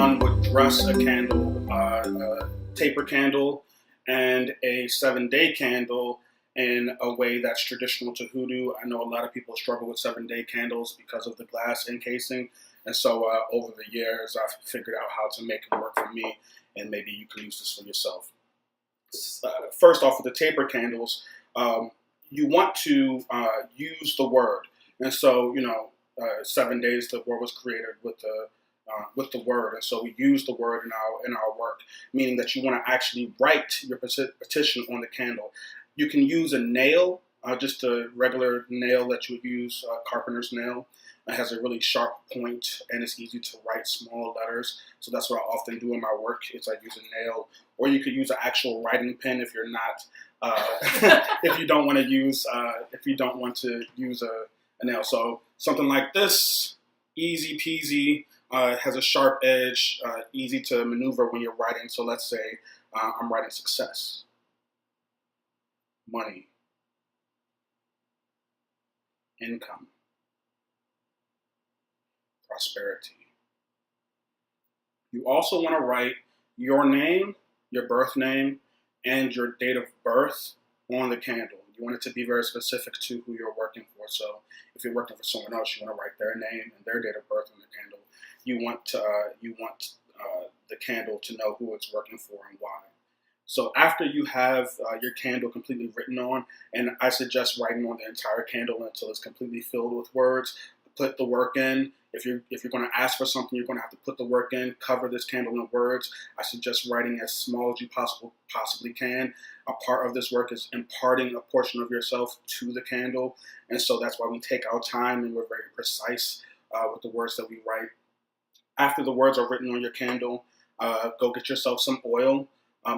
one would dress a candle, a taper candle, and a 7-day candle in a way that's traditional to hoodoo. I know a lot of people struggle with 7-day candles because of the glass encasing, and so over the years I've figured out how to make it work for me, and maybe you can use this for yourself. First off, with the taper candles, you want to use the word, and so 7 days the word was created with the word, and so we use the word in our work, meaning that you want to actually write your petition on the candle. You can use a nail, just a regular nail that you would use, carpenter's nail. It has a really sharp point, and it's easy to write small letters. So that's what I often do in my work. Is I use a nail, or you could use an actual writing pen if you're not, if you don't want to use, a nail. So something like this, easy peasy, has a sharp edge, easy to maneuver when you're writing. So let's say I'm writing success, money, income, prosperity. You also want to write your name, your birth name, and your date of birth on the candle. You want it to be very specific to who you're working for. So if you're working for someone else, you want to write their name and their date of birth on the candle. You want the candle to know who it's working for and why. So after you have your candle completely written on, and I suggest writing on the entire candle until it's completely filled with words, put the work in. If you're going to ask for something, you're going to have to put the work in, cover this candle in words. I suggest writing as small as you possibly can. A part of this work is imparting a portion of yourself to the candle, and so that's why we take our time and we're very precise with the words that we write. After the words are written on your candle, go get yourself some oil.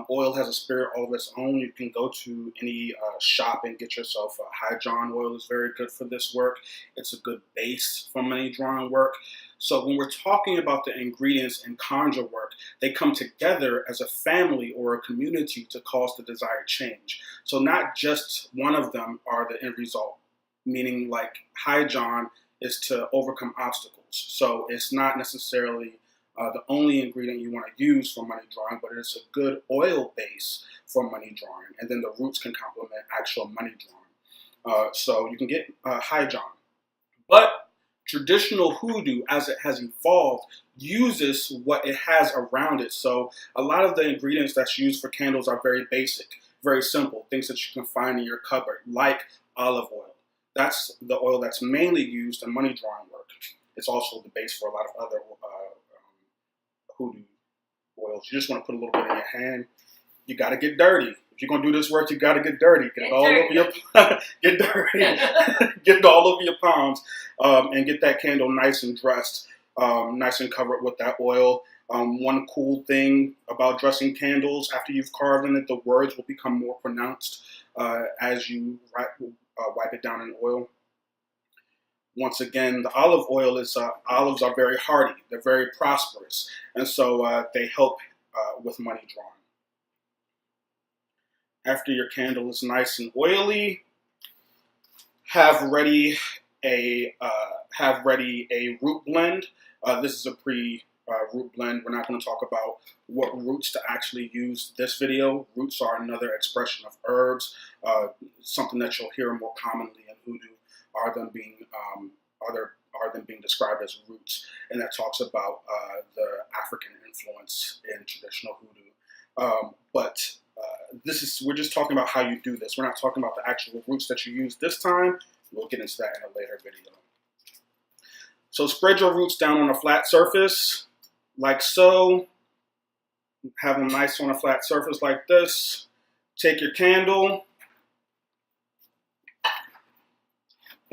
Oil has a spirit all of its own. You can go to any shop and get yourself hydron oil. Is very good for this work. It's a good base for money drawing work. So when we're talking about the ingredients in conjure work, they come together as a family or a community to cause the desired change. So not just one of them are the end result, meaning like hydron is to overcome obstacles. So it's not necessarily the only ingredient you want to use for money drawing, but it's a good oil base for money drawing, and then the roots can complement actual money drawing. So you can get hydron. But traditional hoodoo, as it has evolved, uses what it has around it. So a lot of the ingredients that's used for candles are very basic, very simple, things that you can find in your cupboard, like olive oil. That's the oil that's mainly used in money drawing work. It's also the base for a lot of other hoodoo oils. You just want to put a little bit in your hand. You got to get dirty. If you're going to do this work, you got to get dirty. Get it all over your get dirty. Get it all over your palms, and get that candle nice and dressed, nice and covered with that oil. One cool thing about dressing candles, after you've carved in it, the words will become more pronounced as you wipe it down in oil. Once again, the olive oil is, olives are very hardy. They're very prosperous. And so they help with money drawing. After your candle is nice and oily, have ready a root blend. This is a root blend. We're not going to talk about what roots to actually use this video. Roots are another expression of herbs, something that you'll hear more commonly in hoodoo. Are them being described as roots, and that talks about the African influence in traditional hoodoo. But we're just talking about how you do this. We're not talking about the actual roots that you use this time. We'll get into that in a later video. So spread your roots down on a flat surface, like so. Have them nice on a flat surface like this. Take your candle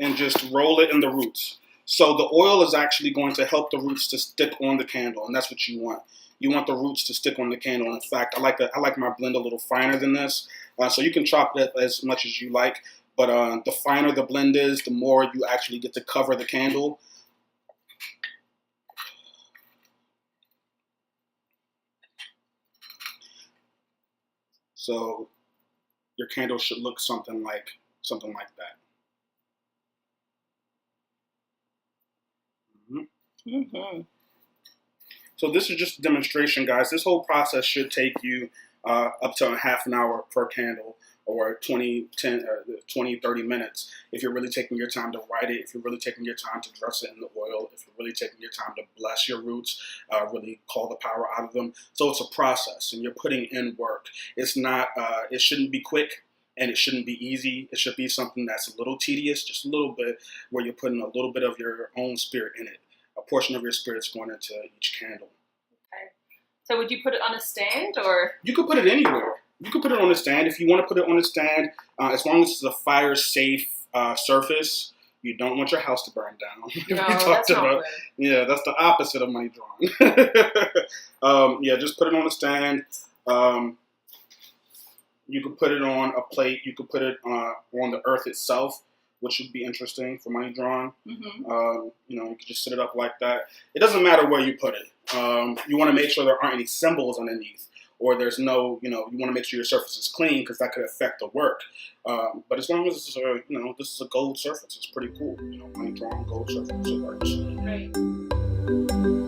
and just roll it in the roots. So the oil is actually going to help the roots to stick on the candle, and that's what you want. You want the roots to stick on the candle. In fact, I like my blend a little finer than this, so you can chop it as much as you like, but the finer the blend is, the more you actually get to cover the candle. So your candle should look something like that. Mm-hmm. So this is just a demonstration, guys. This whole process should take you up to a half an hour per candle, or 20, 30 minutes if you're really taking your time to write it, if you're really taking your time to dress it in the oil, if you're really taking your time to bless your roots, really call the power out of them. So it's a process, and you're putting in work. It's not, it shouldn't be quick, and it shouldn't be easy. It should be something that's a little tedious, just a little bit, where you're putting a little bit of your own spirit in it. A portion of your spirit's going into each candle. Okay. So would you put it on a stand, or? You could put it anywhere. You could put it on a stand. If you want to put it on a stand, as long as it's a fire-safe surface, you don't want your house to burn down. No, that's not good. Yeah, that's the opposite of money drawing. Yeah, just put it on a stand. You could put it on a plate. You could put it on the earth itself, which would be interesting for money drawing. Mm-hmm. You could just set it up like that. It doesn't matter where you put it. You want to make sure there aren't any symbols underneath, or there's no, you want to make sure your surface is clean, because that could affect the work. But as long as it's this is a gold surface, it's pretty cool. Money drawing gold surface, it works. Right.